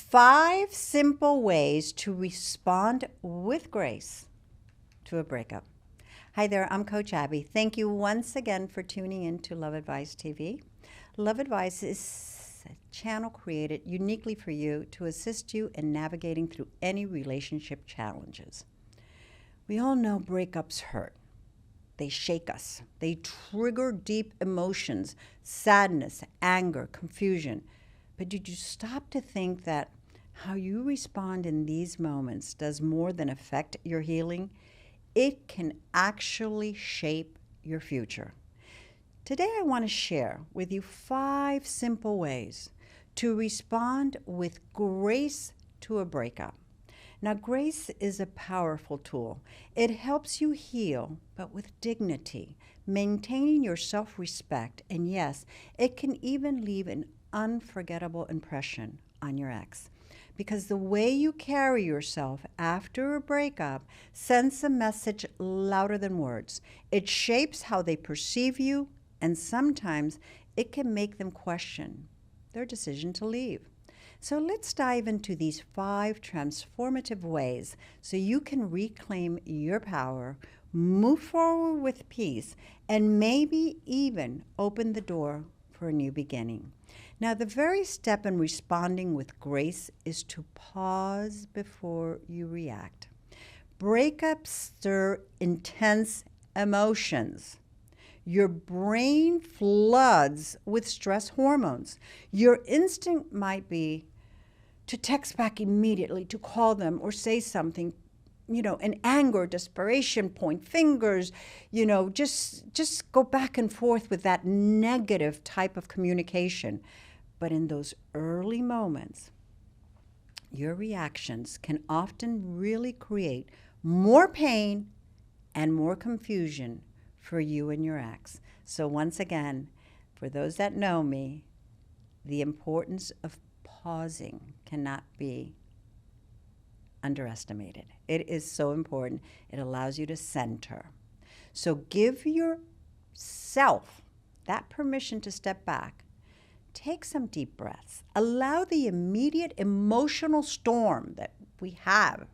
5 simple ways to respond with grace to a breakup. Hi there, I'm Coach Abby. Thank you once again for tuning in to Love Advice TV. Love Advice is a channel created uniquely for you to assist you in navigating through any relationship challenges. We all know breakups hurt. They shake us. They trigger deep emotions, sadness, anger, confusion. But did you stop to think that how you respond in these moments does more than affect your healing? It can actually shape your future. Today I want to share with you 5 simple ways to respond with grace to a breakup. Now, grace is a powerful tool. It helps you heal, but with dignity, maintaining your self-respect, and yes, it can even leave an unforgettable impression on your ex. Because the way you carry yourself after a breakup sends a message louder than words. It shapes how they perceive you, and sometimes it can make them question their decision to leave. So let's dive into these 5 transformative ways so you can reclaim your power, move forward with peace, and maybe even open the door for a new beginning. Now, the very step in responding with grace is to pause before you react. Breakups stir intense emotions. Your brain floods with stress hormones. Your instinct might be to text back immediately, to call them or say something, in anger, desperation, point fingers, just go back and forth with that negative type of communication. But in those early moments, your reactions can often really create more pain and more confusion for you and your ex. So once again, for those that know me, the importance of pausing cannot be underestimated. It is so important. It allows you to center. So give yourself that permission to step back. Take some deep breaths. Allow the immediate emotional storm that we have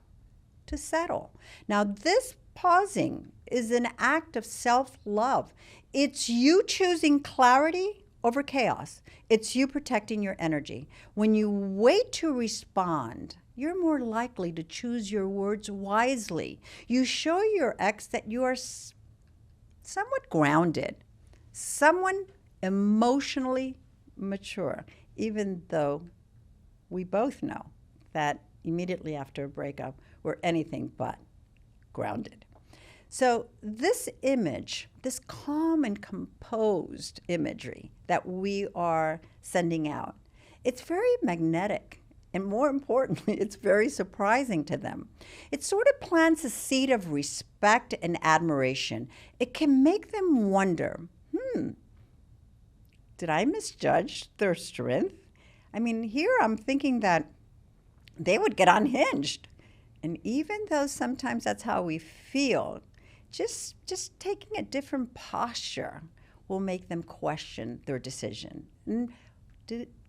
to settle. Now, this pausing is an act of self-love. It's you choosing clarity over chaos. It's you protecting your energy. When you wait to respond, you're more likely to choose your words wisely. You show your ex that you are somewhat grounded, someone emotionally mature, even though we both know that immediately after a breakup, we're anything but grounded. So this image, this calm and composed imagery that we are sending out, it's very magnetic. And more importantly, it's very surprising to them. It sort of plants a seed of respect and admiration. It can make them wonder, did I misjudge their strength? I mean, here I'm thinking that they would get unhinged. And even though sometimes that's how we feel, just taking a different posture will make them question their decision. And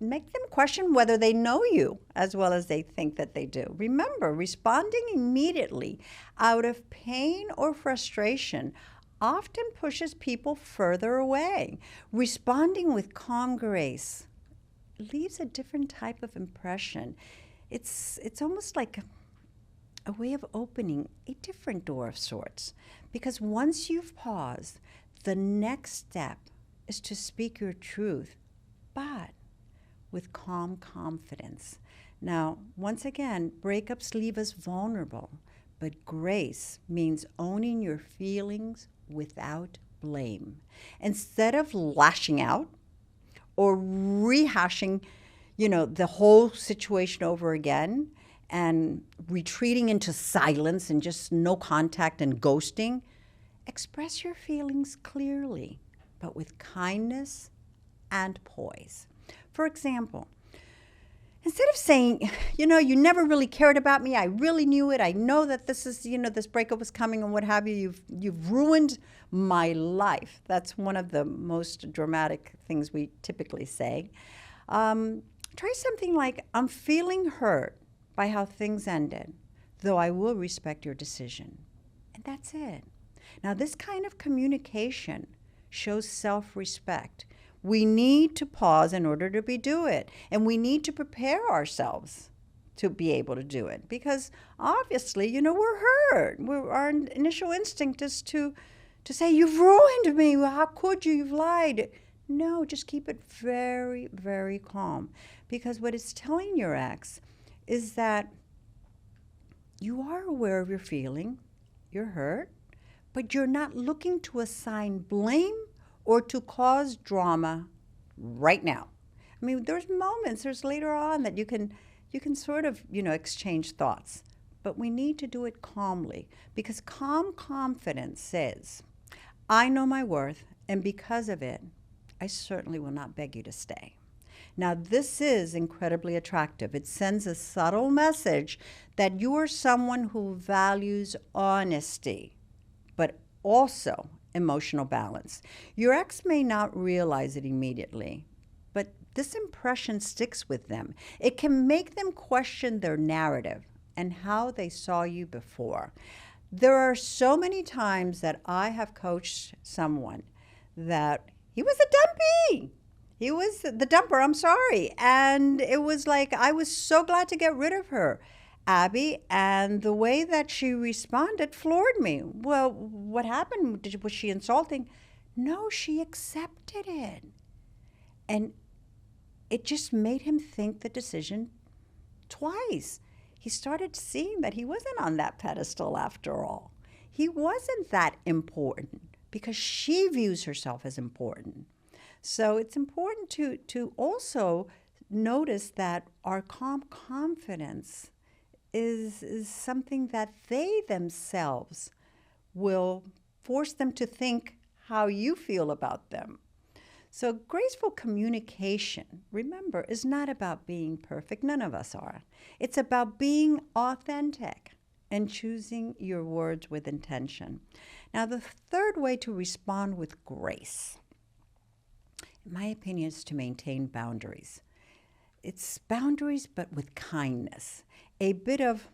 make them question whether they know you as well as they think that they do. Remember, responding immediately out of pain or frustration often pushes people further away. Responding with calm grace leaves a different type of impression. It's almost like a way of opening a different door of sorts. Because once you've paused, the next step is to speak your truth, but with calm confidence. Now, once again, breakups leave us vulnerable, but grace means owning your feelings without blame. Instead of lashing out or rehashing, the whole situation over again and retreating into silence and just no contact and ghosting, express your feelings clearly, but with kindness and poise. For example, instead of saying, you never really cared about me, I really knew it, I know that this is, this breakup was coming and what have you, you've ruined my life. That's one of the most dramatic things we typically say. Try something like, I'm feeling hurt by how things ended, though I will respect your decision. And that's it. Now, this kind of communication shows self-respect. We need to pause in order to do it, and we need to prepare ourselves to be able to do it, because obviously, we're hurt. Our initial instinct is to say, you've ruined me. How could you? You've lied. No, just keep it very, very calm, because what it's telling your ex is that you are aware of your feeling, you're hurt, but you're not looking to assign blame or to cause drama right now. I mean, there's later on that you can sort of, exchange thoughts, but we need to do it calmly, because calm confidence says, I know my worth, and because of it, I certainly will not beg you to stay. Now, this is incredibly attractive. It sends a subtle message that you are someone who values honesty, but also emotional balance. Your ex may not realize it immediately, but this impression sticks with them. It can make them question their narrative and how they saw you before. There are so many times that I have coached someone that he was a dumpy. He was the dumper, I'm sorry. And it was like, I was so glad to get rid of her, Abby, and the way that she responded floored me. Well, what happened? Was she insulting? No, she accepted it. And it just made him think the decision twice. He started seeing that he wasn't on that pedestal after all. He wasn't that important, because she views herself as important. So it's important to also notice that our calm confidence is something that they themselves will force them to think how you feel about them. So graceful communication, remember, is not about being perfect. None of us are. It's about being authentic and choosing your words with intention. Now, the third way to respond with grace, in my opinion, is to maintain boundaries. It's boundaries, but with kindness. A bit of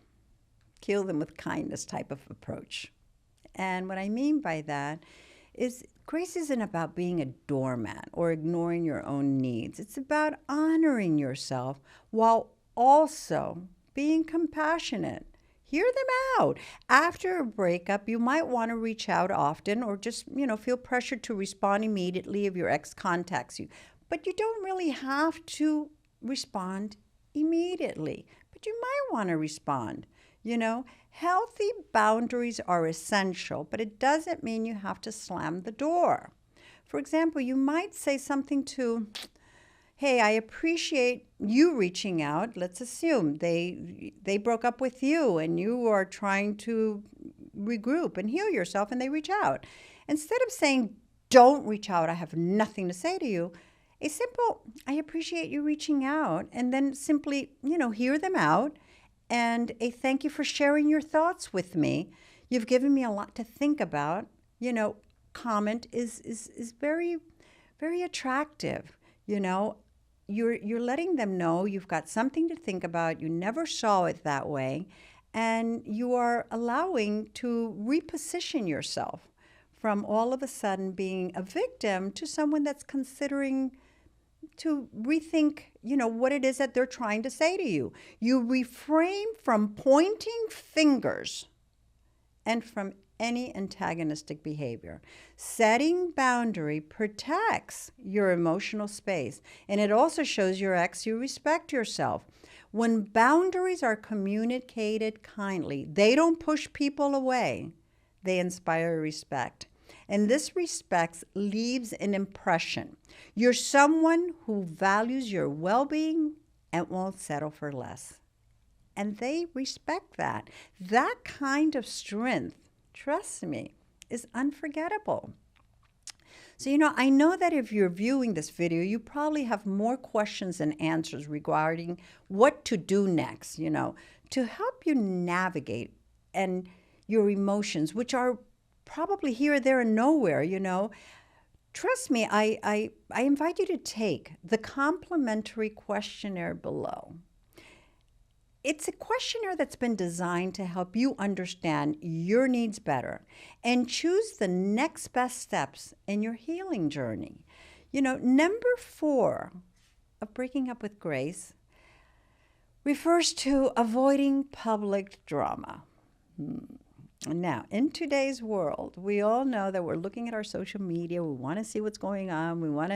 kill them with kindness type of approach. And what I mean by that is grace isn't about being a doormat or ignoring your own needs. It's about honoring yourself while also being compassionate. Hear them out. After a breakup, you might want to reach out often, or just, feel pressured to respond immediately if your ex contacts you. But you don't really have to respond immediately. But you might want to respond. Healthy boundaries are essential, but it doesn't mean you have to slam the door. For example, you might say something to, hey, I appreciate you reaching out. Let's assume they broke up with you and you are trying to regroup and heal yourself, and they reach out. Instead of saying, don't reach out, I have nothing to say to you, a simple, I appreciate you reaching out, and then simply, hear them out, and a thank you for sharing your thoughts with me. You've given me a lot to think about. Comment is very, very attractive. You're letting them know you've got something to think about. You never saw it that way, and you are allowing to reposition yourself from all of a sudden being a victim to someone that's considering to rethink, what it is that they're trying to say to you. You refrain from pointing fingers and from any antagonistic behavior. Setting boundary protects your emotional space, and it also shows your ex you respect yourself. When boundaries are communicated kindly, they don't push people away. They inspire respect. And this respect leaves an impression. You're someone who values your well-being and won't settle for less. And they respect that. That kind of strength, trust me, is unforgettable. So, I know that if you're viewing this video, you probably have more questions than answers regarding what to do next, to help you navigate and your emotions, which are probably here, there, and nowhere, Trust me, I invite you to take the complimentary questionnaire below. It's a questionnaire that's been designed to help you understand your needs better and choose the next best steps in your healing journey. Number 4 of breaking up with grace refers to avoiding public drama. Now, in today's world, we all know that we're looking at our social media. We want to see what's going on. We want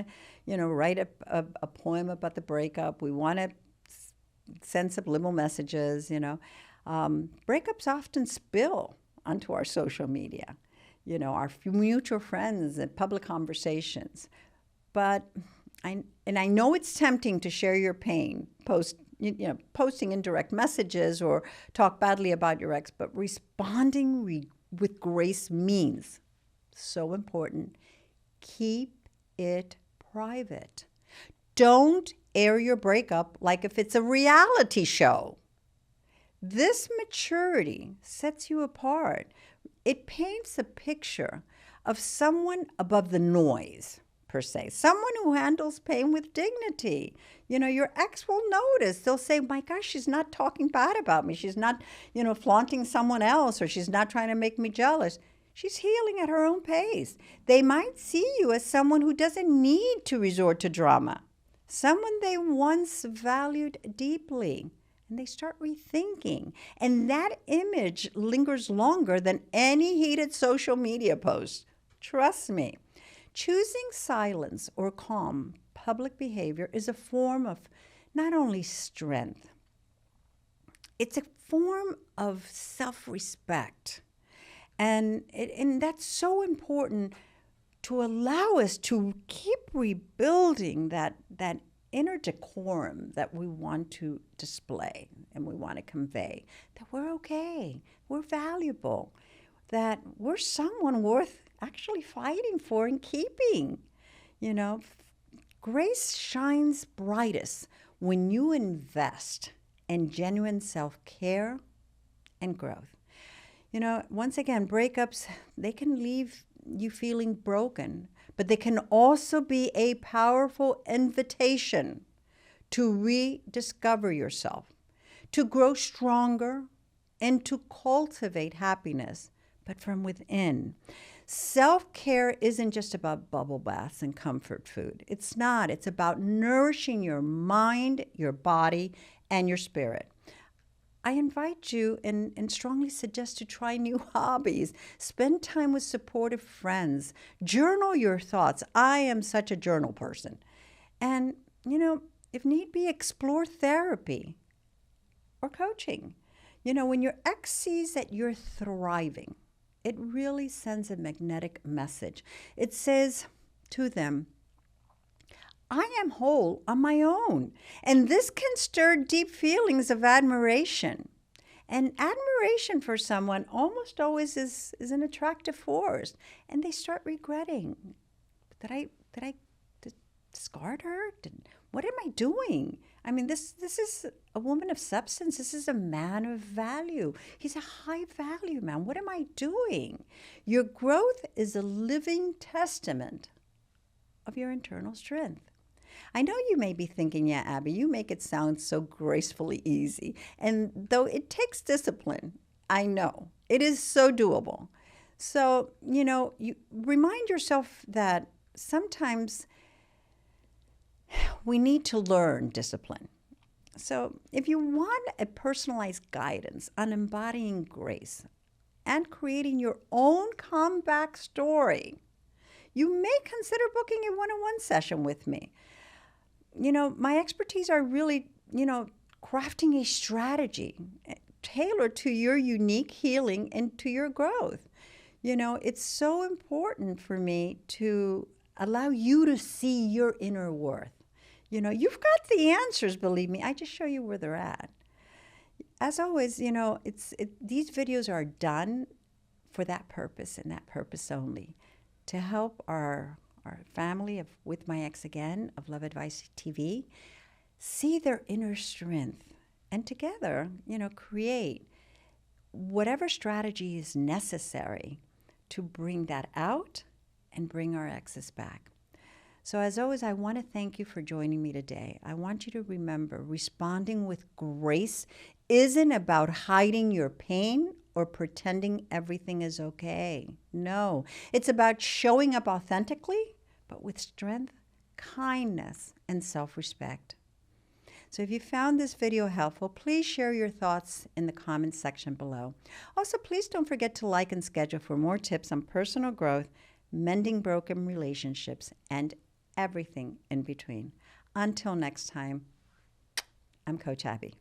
to, write a poem about the breakup. We want to send subliminal messages, Breakups often spill onto our social media, our mutual friends and public conversations. But I know it's tempting to share your pain, posting indirect messages or talk badly about your ex, but responding with grace means, so important, keep it private. Don't air your breakup like if it's a reality show. This maturity sets you apart. It paints a picture of someone above the noise, per se, someone who handles pain with dignity. Your ex will notice. They'll say, my gosh, she's not talking bad about me. She's not, flaunting someone else, or she's not trying to make me jealous. She's healing at her own pace. They might see you as someone who doesn't need to resort to drama, someone they once valued deeply, and they start rethinking. And that image lingers longer than any heated social media post. Trust me. Choosing silence or calm public behavior is a form of not only strength, it's a form of self-respect. And that's so important to allow us to keep rebuilding that inner decorum that we want to display and we want to convey, that we're okay, we're valuable, that we're someone worth actually fighting for and keeping. Grace shines brightest when you invest in genuine self-care and growth. Once again, breakups, they can leave you feeling broken, but they can also be a powerful invitation to rediscover yourself, to grow stronger, and to cultivate happiness, but from within. Self-care isn't just about bubble baths and comfort food. It's not. It's about nourishing your mind, your body, and your spirit. I invite you and strongly suggest to try new hobbies. Spend time with supportive friends. Journal your thoughts. I am such a journal person. And, if need be, explore therapy or coaching. When your ex sees that you're thriving, it really sends a magnetic message. It says to them, I am whole on my own. And this can stir deep feelings of admiration. And admiration for someone almost always is an attractive force. And they start regretting. Did I discard her? What am I doing? I mean, this is a woman of substance. This is a man of value. He's a high value man. What am I doing? Your growth is a living testament of your internal strength. I know you may be thinking, yeah, Abby, you make it sound so gracefully easy. And though it takes discipline, I know, it is so doable. So, you remind yourself that sometimes we need to learn discipline. So if you want a personalized guidance on embodying grace and creating your own comeback story, you may consider booking a one-on-one session with me. My expertise are really, crafting a strategy tailored to your unique healing and to your growth. It's so important for me to allow you to see your inner worth. You've got the answers, believe me. I just show you where they're at. As always, these videos are done for that purpose and that purpose only, to help our family of With My Ex Again of Love Advice TV see their inner strength and together, create whatever strategy is necessary to bring that out and bring our exes back. So as always, I want to thank you for joining me today. I want you to remember, responding with grace isn't about hiding your pain or pretending everything is okay. No, it's about showing up authentically, but with strength, kindness, and self-respect. So if you found this video helpful, please share your thoughts in the comments section below. Also, please don't forget to like and schedule for more tips on personal growth, mending broken relationships, and everything in between. Until next time, I'm Coach Abby.